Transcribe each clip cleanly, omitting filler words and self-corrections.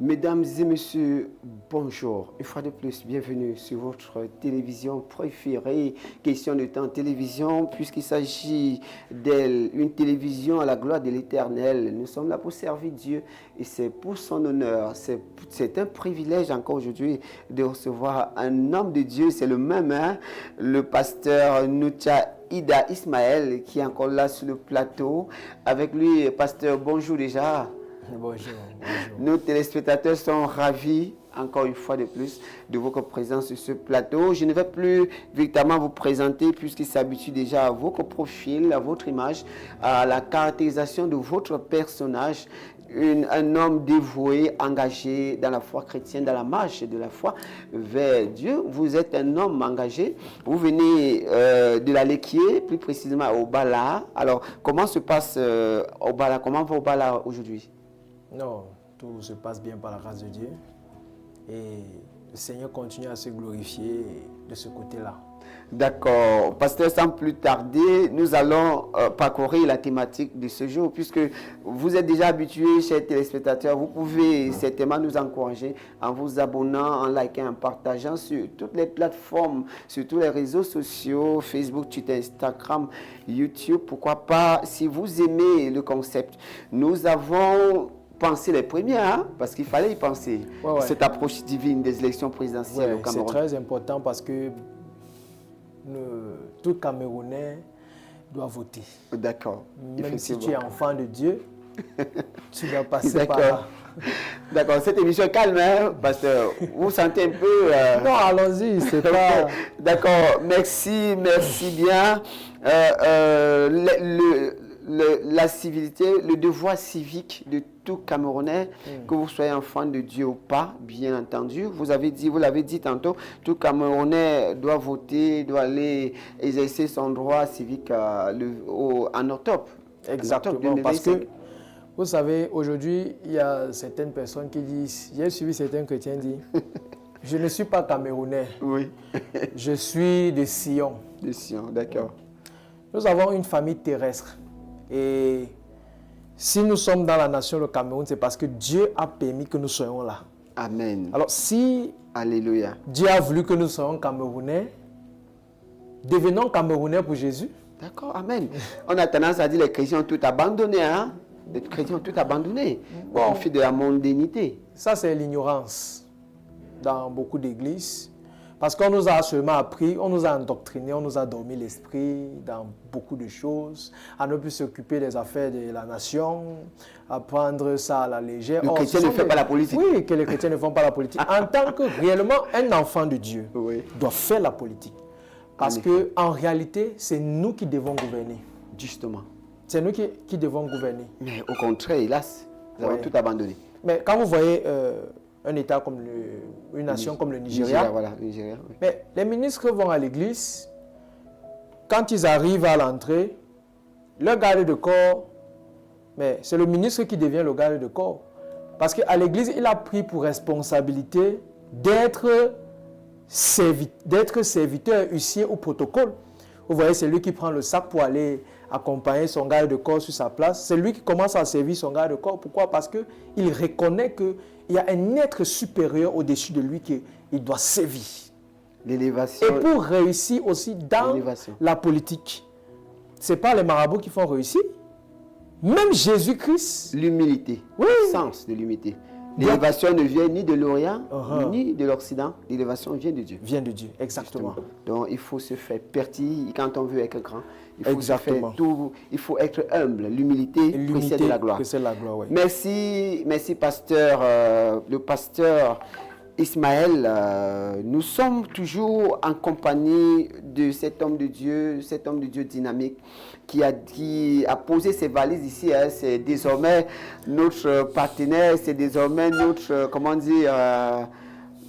Mesdames et messieurs, bonjour. Une fois de plus, bienvenue sur votre télévision préférée. Question de temps télévision, puisqu'il s'agit d'elle, une télévision à la gloire de l'Éternel. Nous sommes là pour servir Dieu et c'est pour son honneur. C'est un privilège encore aujourd'hui de recevoir un homme de Dieu. C'est le même, hein? Le pasteur Noutia Ida Ismaël qui est encore là sur le plateau. Avec lui, pasteur, bonjour déjà. Bonjour. Nos téléspectateurs sont ravis, encore une fois de plus, de votre présence sur ce plateau. Je ne vais plus véritablement vous présenter puisqu'il s'habitue déjà à votre profil, à votre image, à la caractérisation de votre personnage. Un homme dévoué, engagé dans la foi chrétienne, dans la marche de la foi vers Dieu. Vous êtes un homme engagé. Vous venez de la Léquier, plus précisément au Bala. Alors, comment se passe au Bala? Comment va au Bala aujourd'hui? Non, tout se passe bien par la grâce de Dieu. Et le Seigneur continue à se glorifier de ce côté-là. D'accord. Pasteur, sans plus tarder, nous allons parcourir la thématique de ce jour, puisque vous êtes déjà habitués, chers téléspectateurs. Vous pouvez certainement nous encourager en vous abonnant, en likant, en partageant sur toutes les plateformes, sur tous les réseaux sociaux, Facebook, Twitter, Instagram, YouTube. Pourquoi pas, si vous aimez le concept. Nous avons penser les premiers, hein? Parce qu'il fallait y penser. Ouais. Cette approche divine des élections présidentielles au Cameroun. C'est très important parce que tout Camerounais doit voter. D'accord. Même si tu es enfant de Dieu, tu dois passer par là. D'accord, cette émission est calme, hein, pasteur. Vous sentez un peu... Non, allons-y, c'est pas... D'accord, merci bien. La civilité, le devoir civique de tout Camerounais, que vous soyez enfant de Dieu ou pas, bien entendu. Vous l'avez dit tantôt, tout Camerounais doit voter, doit aller exercer son droit civique en octobre. Exactement, parce que, vous savez, aujourd'hui, il y a certaines personnes qui disent, j'ai suivi certains chrétiens dire, je ne suis pas Camerounais, oui. Je suis de Sion. De Sion, d'accord. Nous avons une famille terrestre. Et si nous sommes dans la nation le Cameroun, c'est parce que Dieu a permis que nous soyons là. Amen. Alors si Alléluia. Dieu a voulu que nous soyons Camerounais, devenons Camerounais pour Jésus. D'accord, amen. On a tendance à dire les chrétiens ont tout abandonné, hein? Les chrétiens ont tout abandonné. Bon, on fait de la mondanité. Ça, c'est l'ignorance dans beaucoup d'églises. Parce qu'on nous a seulement appris, on nous a endoctrinés, on nous a dormi l'esprit dans beaucoup de choses, à ne plus s'occuper des affaires de la nation, à prendre ça à la légère. Les chrétiens ne font pas la politique. Oui, que les chrétiens ne font pas la politique. En tant que réellement un enfant de Dieu doit faire la politique. Parce qu'en réalité, c'est nous qui devons gouverner. Justement. C'est nous qui devons gouverner. Mais au contraire, hélas, nous avons tout abandonné. Mais quand vous voyez un État comme une nation comme le Nigeria, Nigeria, oui. Mais les ministres vont à l'église, quand ils arrivent à l'entrée, le garde de corps, mais c'est le ministre qui devient le garde de corps. Parce qu'à l'église, il a pris pour responsabilité d'être serviteur huissier au protocole. Vous voyez, c'est lui qui prend le sac pour aller accompagner son garde de corps sur sa place. C'est lui qui commence à servir son garde de corps. Pourquoi? Parce qu'il reconnaît qu'il y a un être supérieur au-dessus de lui qu'il doit servir. L'élévation. Et pour réussir aussi dans la politique, ce n'est pas les marabouts qui font réussir. Même Jésus-Christ. L'humilité. Oui. Le sens de l'humilité. L'élévation ne vient ni de l'Orient, ni de l'Occident. L'élévation vient de Dieu. Vient de Dieu, exactement. Justement. Donc, il faut se faire petit quand on veut être grand. Il faut se faire tout. Il faut être humble. L'humilité précède la gloire. Oui. Merci, pasteur. Le pasteur Ismaël, nous sommes toujours en compagnie de cet homme de Dieu dynamique qui a posé ses valises ici. Hein. C'est désormais notre partenaire, c'est désormais notre,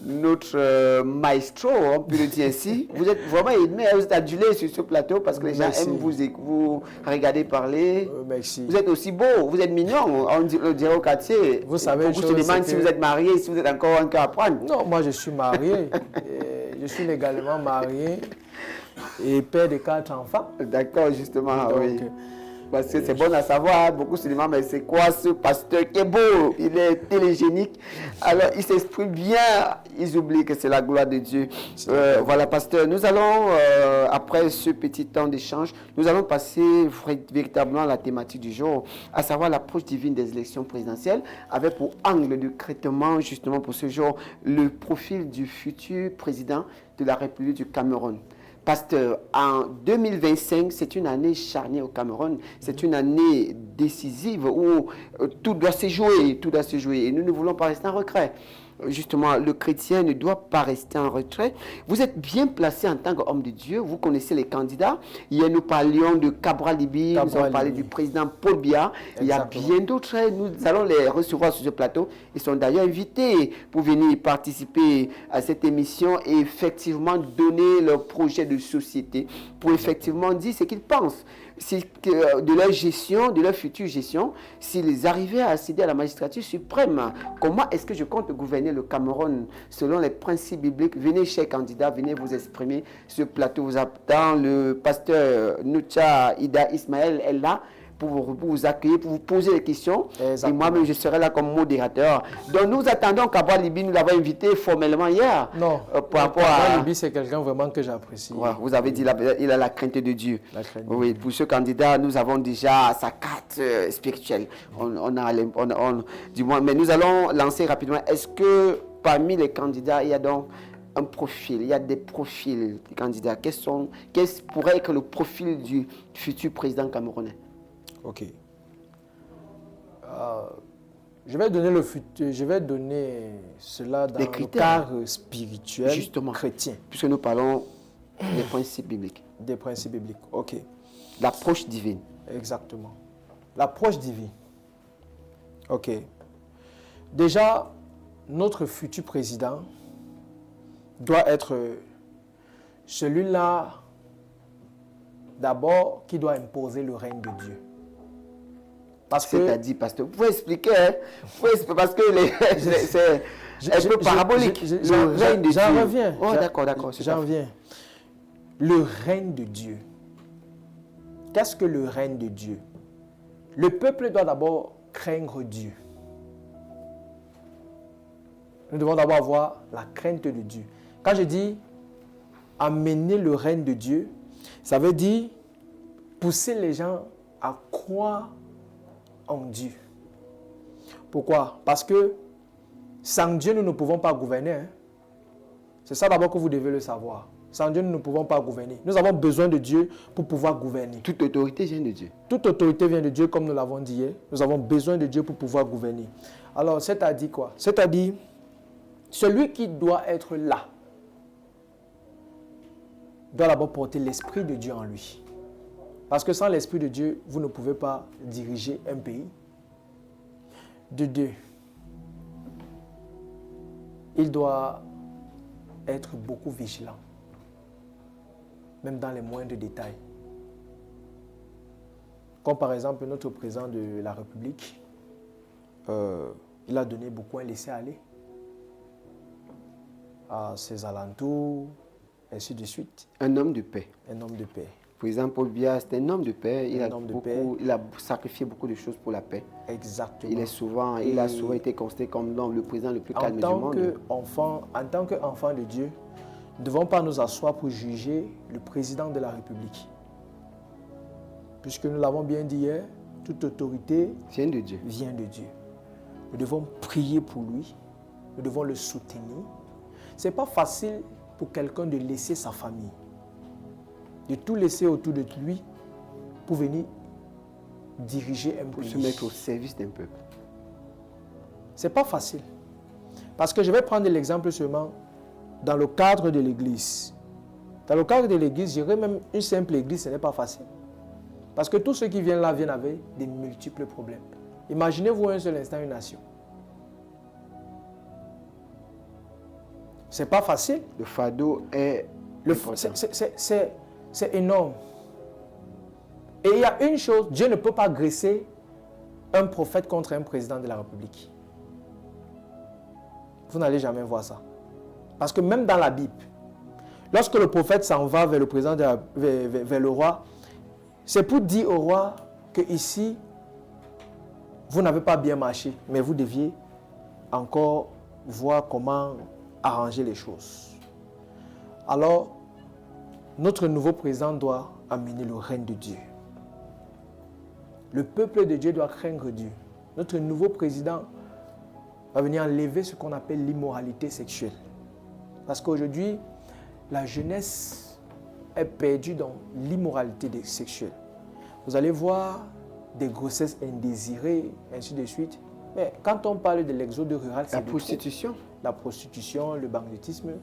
notre maestro, on peut le dire ainsi. Vous êtes vraiment aimé, vous êtes adulé sur ce plateau parce que les gens aiment vous regarder parler. Merci. Vous êtes aussi beau, vous êtes mignon, on dirait au quartier. Vous savez, beaucoup se demandent si vous êtes marié, si vous êtes encore un cas à prendre. Non, moi je suis marié. Je suis légalement marié et père de 4 enfants. D'accord, justement, donc, oui. Parce que c'est bon à savoir, beaucoup se demandent, mais c'est quoi ce pasteur qui est beau? Il est télégénique. Alors, il s'exprime bien, ils oublient que c'est la gloire de Dieu. Voilà, pasteur, nous allons, après ce petit temps d'échange, nous allons passer véritablement à la thématique du jour, à savoir l'approche divine des élections présidentielles, avec pour angle de traitement, justement pour ce jour, le profil du futur président de la République du Cameroun. Pasteur, en 2025, c'est une année charnière au Cameroun. C'est une année décisive où tout doit se jouer, tout doit se jouer. Et nous ne voulons pas rester en retrait. Justement, le chrétien ne doit pas rester en retrait. Vous êtes bien placé en tant qu'homme de Dieu. Vous connaissez les candidats. Hier, nous parlions de Cabral Libi. Nous avons parlé du président Paul Biya. Il y a bien d'autres. Nous allons les recevoir sur ce plateau. Ils sont d'ailleurs invités pour venir participer à cette émission et effectivement donner leur projet de société pour effectivement dire ce qu'ils pensent de leur gestion, de leur future gestion, s'ils arrivaient à accéder à la magistrature suprême. Comment est-ce que je compte gouverner le Cameroun selon les principes bibliques? Venez, chers candidats, venez vous exprimer. Ce plateau vous attend. Le pasteur Nucha Ida Ismaël est là pour vous accueillir, pour vous poser des questions. Exactement. Et moi-même, je serai là comme modérateur. Donc, nous attendons Cabral Libi. Nous l'avons invité formellement hier. Non, Cabral Libi, c'est quelqu'un vraiment que j'apprécie. Ouais, vous avez dit il a la crainte de Dieu. Oui, pour ce candidat, nous avons déjà sa carte spirituelle. Du moins, mais nous allons lancer rapidement. Est-ce que parmi les candidats, il y a donc un profil, il y a des profils des candidats? Quel pourrait être le profil du futur président camerounais? Ok. Je vais donner cela dans le cadre spirituel, justement, chrétien. Puisque nous parlons des principes bibliques. Des principes bibliques, ok. L'approche divine. Exactement. L'approche divine. Ok. Déjà, notre futur président doit être celui-là, d'abord, qui doit imposer le règne de Dieu. C'est-à-dire, pasteur, vous pouvez expliquer, hein? Parce que c'est un peu parabolique. Le règne de Dieu. J'en reviens. Oh, d'accord. J'en reviens. Le règne de Dieu. Qu'est-ce que le règne de Dieu? Le peuple doit d'abord craindre Dieu. Nous devons d'abord avoir la crainte de Dieu. Quand je dis amener le règne de Dieu, ça veut dire pousser les gens à croire en Dieu. Pourquoi? Parce que sans Dieu, nous ne pouvons pas gouverner. Hein? C'est ça d'abord que vous devez le savoir. Sans Dieu, nous ne pouvons pas gouverner. Nous avons besoin de Dieu pour pouvoir gouverner. Toute autorité vient de Dieu. Toute autorité vient de Dieu, comme nous l'avons dit hier. Nous avons besoin de Dieu pour pouvoir gouverner. Alors, c'est-à-dire quoi? C'est-à-dire, celui qui doit être là doit d'abord porter l'Esprit de Dieu en lui. Parce que sans l'Esprit de Dieu, vous ne pouvez pas diriger un pays. De deux, il doit être beaucoup vigilant, même dans les moindres détails. Comme par exemple notre président de la République, il a donné beaucoup un laisser-aller à ses alentours, ainsi de suite. Un homme de paix. Un homme de paix. Le président Paul Biya, c'est un homme de paix. Il a sacrifié beaucoup de choses pour la paix. Exactement. Il a souvent été considéré comme le président le plus calme du monde. En tant qu'enfant de Dieu, nous ne devons pas nous asseoir pour juger le président de la République. Puisque nous l'avons bien dit hier, toute autorité vient de Dieu. Nous devons prier pour lui. Nous devons le soutenir. Ce n'est pas facile pour quelqu'un de laisser sa famille, de tout laisser autour de lui pour venir diriger un pays. Pour se mettre au service d'un peuple. Ce n'est pas facile. Parce que je vais prendre l'exemple seulement dans le cadre de l'église. Dans le cadre de l'église, je dirais même une simple église, ce n'est pas facile. Parce que tous ceux qui viennent là viennent avec des multiples problèmes. Imaginez-vous un seul instant une nation. C'est pas facile. Le fardeau est c'est énorme. Et il y a une chose, Dieu ne peut pas graisser un prophète contre un président de la République. Vous n'allez jamais voir ça. Parce que même dans la Bible, lorsque le prophète s'en va vers le président vers le roi, c'est pour dire au roi, que ici, vous n'avez pas bien marché, mais vous deviez encore voir comment arranger les choses. Alors, notre nouveau président doit amener le règne de Dieu. Le peuple de Dieu doit craindre Dieu. Notre nouveau président va venir enlever ce qu'on appelle l'immoralité sexuelle. Parce qu'aujourd'hui, la jeunesse est perdue dans l'immoralité sexuelle. Vous allez voir des grossesses indésirées, ainsi de suite. Mais quand on parle de l'exode rural, c'est la prostitution. La prostitution, le banditisme,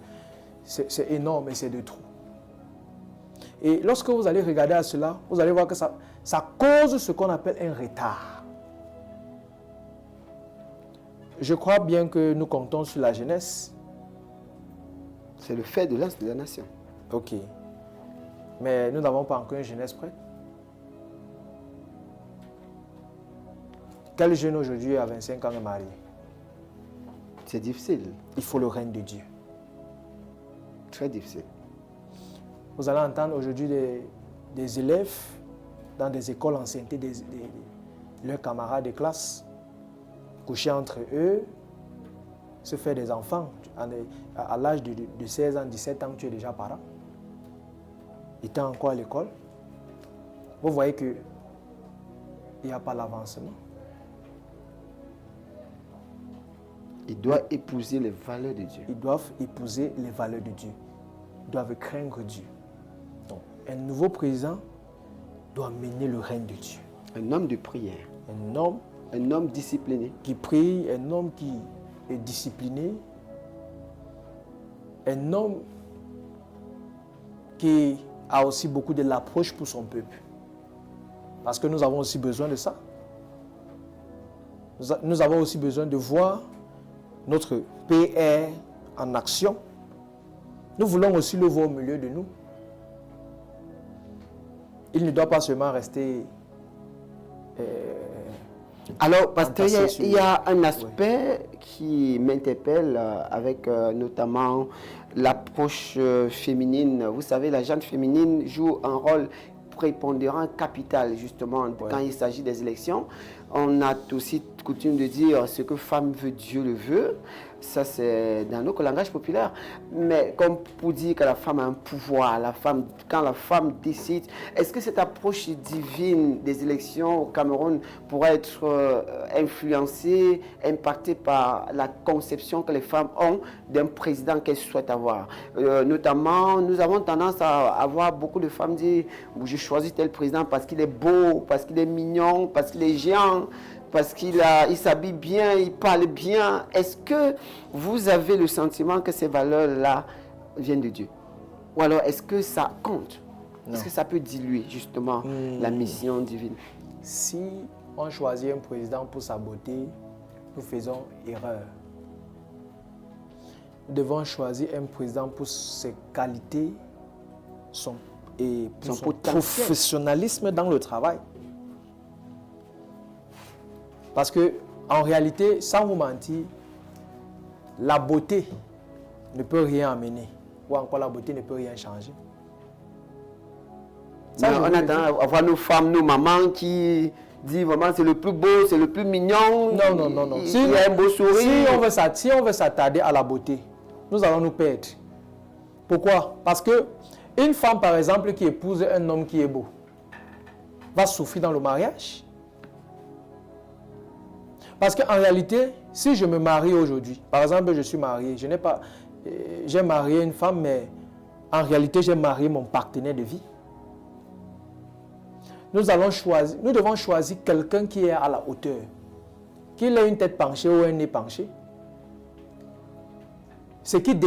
c'est énorme et c'est de trop. Et lorsque vous allez regarder à cela, vous allez voir que ça cause ce qu'on appelle un retard. Je crois bien que nous comptons sur la jeunesse. C'est le fait de la nation. Ok. Mais nous n'avons pas encore une jeunesse prête. Quel jeune aujourd'hui à 25 ans est marié? C'est difficile. Il faut le règne de Dieu. Très difficile. Vous allez entendre aujourd'hui des élèves dans des écoles ancienneté, leurs camarades de classe, coucher entre eux, se faire des enfants. À l'âge de 16 ans, 17 ans, tu es déjà parent. Il est encore à l'école. Vous voyez qu'il n'y a pas l'avancement. Ils doivent épouser les valeurs de Dieu. Ils doivent épouser les valeurs de Dieu. Ils doivent craindre Dieu. Donc, un nouveau président doit mener le règne de Dieu. Un homme de prière. Un homme discipliné. Qui prie, un homme qui est discipliné. Un homme qui a aussi beaucoup de l'approche pour son peuple. Parce que nous avons aussi besoin de ça. Nous avons aussi besoin de voir notre PR en action. Nous voulons aussi le voir au milieu de nous. Il ne doit pas seulement rester... Alors, pasteur, il y a un aspect qui m'interpelle avec notamment l'approche féminine. Vous savez, la gente féminine joue un rôle prépondérant, capital, justement, quand il s'agit des élections. On a aussi coutume de dire ce que femme veut, Dieu le veut. Ça, c'est dans notre langage populaire. Mais comme pour dire que la femme a un pouvoir, quand la femme décide, est-ce que cette approche divine des élections au Cameroun pourrait être influencée, impactée par la conception que les femmes ont d'un président qu'elles souhaitent avoir? Notamment, nous avons tendance à avoir beaucoup de femmes dire « Je choisis tel président parce qu'il est beau, parce qu'il est mignon, parce qu'il est géant. » Parce qu'il s'habille bien, il parle bien. Est-ce que vous avez le sentiment que ces valeurs-là viennent de Dieu? Ou alors est-ce que ça compte? Est-ce que ça peut diluer justement la mission divine? Si on choisit un président pour sa beauté, nous faisons erreur. Nous devons choisir un président pour ses qualités et pour son professionnalisme dans le travail. Parce que, en réalité, sans vous mentir, la beauté ne peut rien amener. Ou encore la beauté ne peut rien changer. Ça, on a tendance à voir nos femmes, nos mamans qui disent vraiment c'est le plus beau, c'est le plus mignon. Non. Il y a un beau sourire. Si on veut s'attarder à la beauté, nous allons nous perdre. Pourquoi? Parce que une femme, par exemple, qui épouse un homme qui est beau, va souffrir dans le mariage. Parce qu'en réalité, si je me marie aujourd'hui, par exemple, je suis marié, j'ai marié une femme, mais en réalité, j'ai marié mon partenaire de vie. Nous devons choisir quelqu'un qui est à la hauteur, qu'il ait une tête penchée ou un nez penché. Ce qui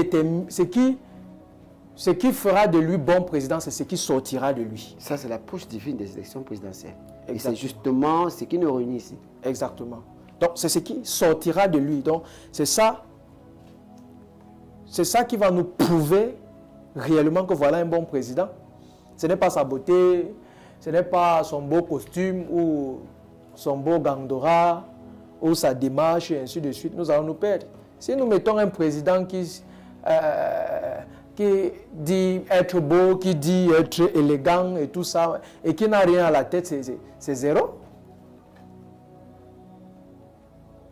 fera de lui bon président, c'est ce qui sortira de lui. Ça, c'est l'approche divine des élections présidentielles. Exactement. Et c'est justement ce qui nous réunit ici. Exactement. Donc, c'est ce qui sortira de lui. Donc, c'est ça qui va nous prouver réellement que voilà un bon président. Ce n'est pas sa beauté, ce n'est pas son beau costume ou son beau gandora ou sa démarche et ainsi de suite. Nous allons nous perdre. Si nous mettons un président qui qui dit être beau, qui dit être élégant et tout ça, et qui n'a rien à la tête, c'est zéro.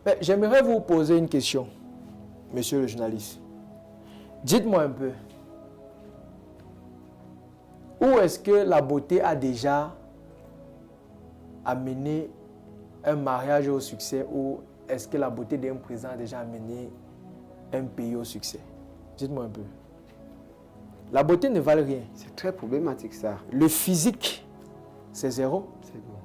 Mais j'aimerais vous poser une question, monsieur le journaliste. Dites-moi un peu, où est-ce que la beauté a déjà amené un mariage au succès, ou est-ce que la beauté d'un président a déjà amené un pays au succès? Dites-moi un peu. La beauté ne valent rien. C'est très problématique ça. Le physique, c'est zéro. C'est bon.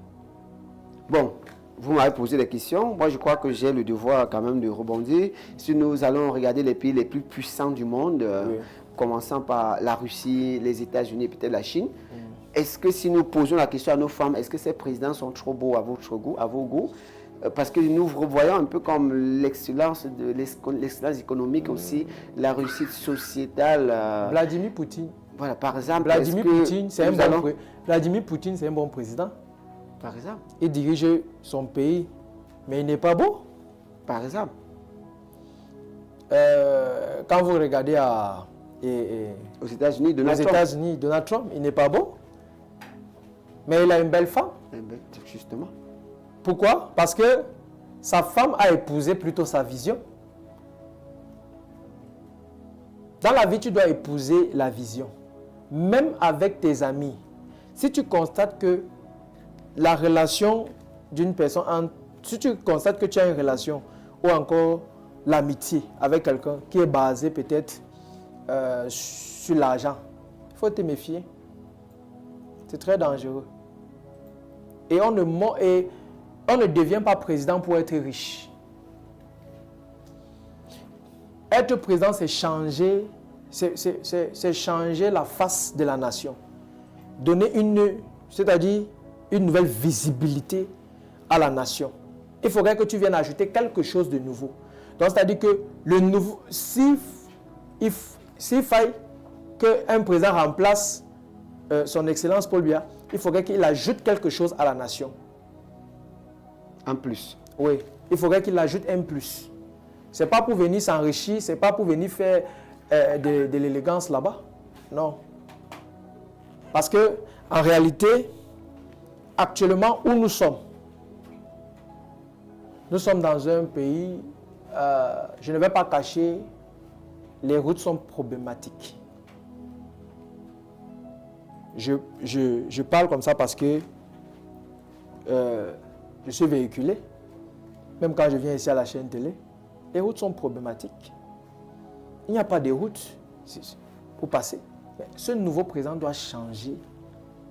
Bon, vous m'avez posé des questions. Moi, je crois que j'ai le devoir quand même de rebondir. Si nous allons regarder les pays les plus puissants du monde, Oui. commençant par la Russie, les États-Unis, peut-être la Chine, est-ce que si nous posons la question à nos femmes, est-ce que ces présidents sont trop beaux à votre goût, à vos goûts? Parce que nous revoyons un peu comme l'excellence économique aussi, la réussite sociétale. Vladimir Poutine. Voilà, par exemple. Vladimir Poutine, c'est un bon président. Par exemple. Il dirige son pays, mais il n'est pas beau. Par exemple. Quand vous regardez aux États-Unis, Donald Trump, il n'est pas beau. Mais il a une belle femme. Justement. Pourquoi? Parce que sa femme a épousé plutôt sa vision. Dans la vie, tu dois épouser la vision. Même avec tes amis. Si tu constates que la relation d'une personne, si tu constates que tu as une relation ou encore l'amitié avec quelqu'un qui est basée peut-être sur l'argent, il faut te méfier. C'est très dangereux. Et on ne devient pas président pour être riche. Être président, c'est changer la face de la nation. Donner c'est-à-dire une nouvelle visibilité à la nation. Il faudrait que tu viennes ajouter quelque chose de nouveau. Donc, c'est-à-dire que le nouveau, s'il faille qu'un président remplace son Excellence Paul Biya, il faudrait qu'il ajoute quelque chose à la nation. Un plus. Oui, il faudrait qu'il ajoute un plus. Ce n'est pas pour venir s'enrichir, ce n'est pas pour venir faire de l'élégance là-bas. Non. Parce que, en réalité, actuellement, où nous sommes dans un pays, je ne vais pas cacher, les routes sont problématiques. Je parle comme ça parce que je suis véhiculé. Même quand je viens ici à la chaîne télé, les routes sont problématiques. Il n'y a pas de route pour passer. Mais ce nouveau président doit changer,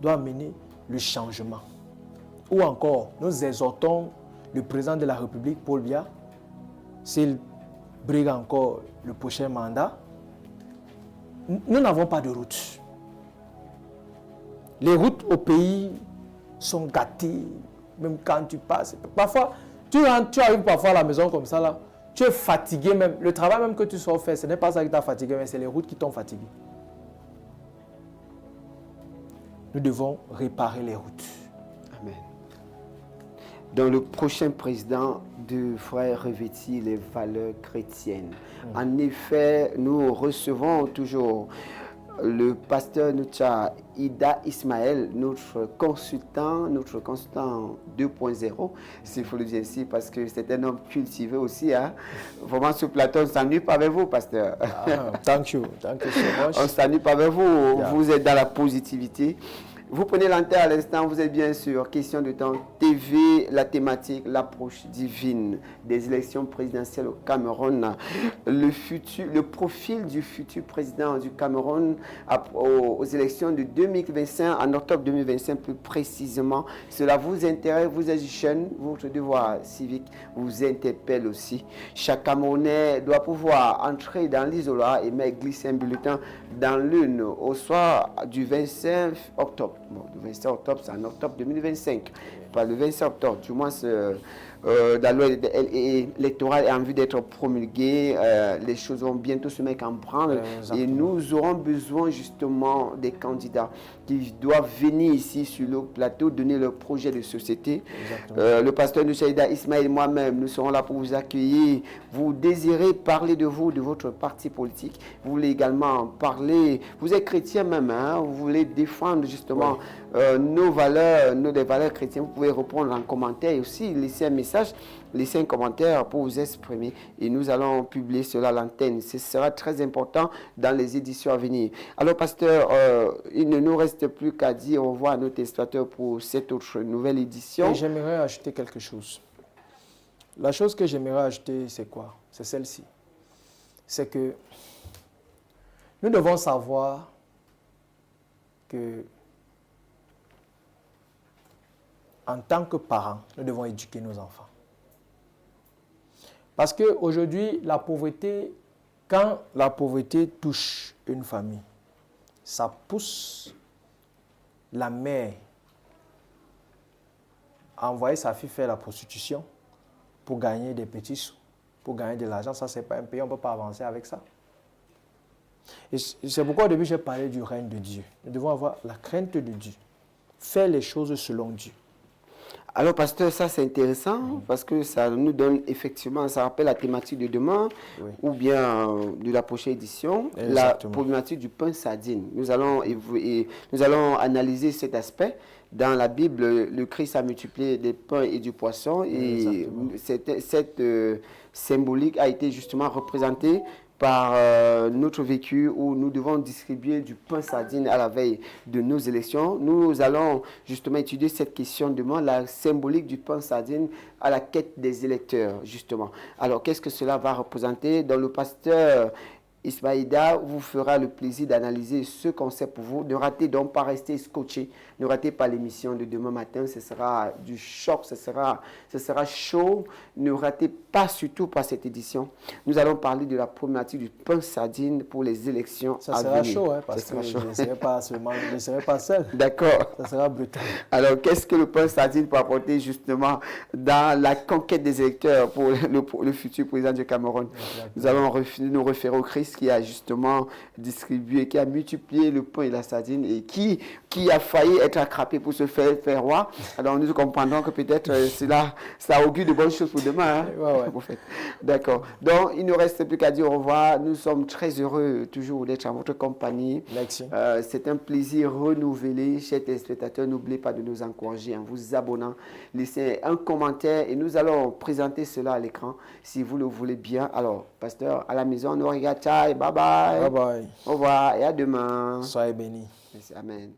doit amener le changement. Ou encore, nous exhortons le président de la République, Paul Biya, s'il brigue encore le prochain mandat, nous n'avons pas de route. Les routes au pays sont gâtées, même quand tu passes. Parfois, tu arrives parfois à la maison comme ça, là, tu es fatigué même. Le travail même que tu sors faire, ce n'est pas ça qui t'a fatigué, mais c'est les routes qui t'ont fatigué. Nous devons réparer les routes. Amen. Donc le prochain président devrait revêtir les valeurs chrétiennes. En effet, nous recevons toujours le pasteur Nucha Ida Ismaël, notre consultant 2.0, s'il faut le dire ainsi, parce que c'est un homme cultivé aussi. Hein. Vraiment, ce plateau, on ne s'ennuie pas avec vous, pasteur. Thank you so much. On ne s'ennuie pas avec vous, vous êtes dans la positivité. Vous prenez l'antenne à l'instant, vous êtes bien sûr. Question de temps TV, la thématique, l'approche divine des élections présidentielles au Cameroun. Le profil du futur président du Cameroun aux élections de 2025, en octobre 2025 plus précisément. Cela vous intéresse, vous êtes jeune, votre devoir civique vous interpelle aussi. Chaque Camerounais doit pouvoir entrer dans l'isoloir et mettre glisser un bulletin dans l'une au soir du 25 octobre. Bon, le 25 octobre, c'est en octobre 2025. Pas le 25 octobre, du moins, la loi électorale est en vue d'être promulguée. Les choses vont bientôt se mettre en branle. Et nous aurons besoin justement des candidats. qui doivent venir ici sur le plateau, donner leur projet de société. Le pasteur Nouchaïda Ismaël et moi-même, nous serons là pour vous accueillir. Vous désirez parler de vous, de votre parti politique. Vous voulez également parler, vous êtes chrétien même, hein, vous voulez défendre justement nos valeurs, des valeurs chrétiennes. Vous pouvez répondre en commentaire et aussi laisser un message, laisser un commentaire pour vous exprimer. Et nous allons publier cela à l'antenne. Ce sera très important dans les éditions à venir. Alors, pasteur, il ne nous reste plus qu'à dire au revoir à nos téléspectateurs pour cette autre nouvelle édition. Et j'aimerais ajouter quelque chose. La chose que j'aimerais ajouter, c'est quoi? C'est celle-ci. C'est que nous devons savoir que en tant que parents, nous devons éduquer nos enfants. Parce qu'aujourd'hui, la pauvreté, quand la pauvreté touche une famille, ça pousse la mère à envoyer sa fille faire la prostitution pour gagner des petits sous, pour gagner de l'argent. Ça, ce n'est pas un pays, on ne peut pas avancer avec ça. Et c'est pourquoi au début, j'ai parlé du règne de Dieu. Nous devons avoir la crainte de Dieu, faire les choses selon Dieu. Alors, pasteur, ça c'est intéressant parce que ça nous donne effectivement, ça rappelle la thématique de demain ou bien de la prochaine édition, la problématique du pain sardine. Nous allons analyser cet aspect. Dans la Bible, le Christ a multiplié des pains et du poisson et cette symbolique a été justement représentée par notre vécu où nous devons distribuer du pain sardine à la veille de nos élections. Nous allons justement étudier cette question demain, la symbolique du pain sardine à la quête des électeurs, justement. Alors, qu'est-ce que cela va représenter? Dans le pasteur Ismaïda vous fera le plaisir d'analyser ce concept pour vous. Ne ratez donc pas, rester scotché. Ne ratez pas l'émission de demain matin. Ce sera du choc, ce sera chaud. Ne ratez pas surtout pas cette édition. Nous allons parler de la problématique du pain sardine pour les élections à venir. Ça sera chaud, hein, parce que je ne serai pas seul. D'accord. Ça sera brutal. Alors, qu'est-ce que le pain sardine peut apporter justement dans la conquête des électeurs pour le futur président du Cameroun? Exactement. Nous allons nous référer au Christ qui a justement distribué, qui a multiplié le pain et la sardine et qui a failli être attrapé pour se faire roi. Alors nous comprendrons que peut-être ça augure de bonnes choses pour demain. Hein? Ouais. D'accord. Donc il ne reste plus qu'à dire au revoir. Nous sommes très heureux toujours d'être en votre compagnie. Merci. C'est un plaisir renouvelé. Chers téléspectateurs, n'oubliez pas de nous encourager en vous abonnant. Laissez un commentaire et nous allons présenter cela à l'écran si vous le voulez bien. Alors, pasteur, à la maison, nous regarde. Bye bye. Bye bye. Au revoir et à demain. Soyez bénis. Amen.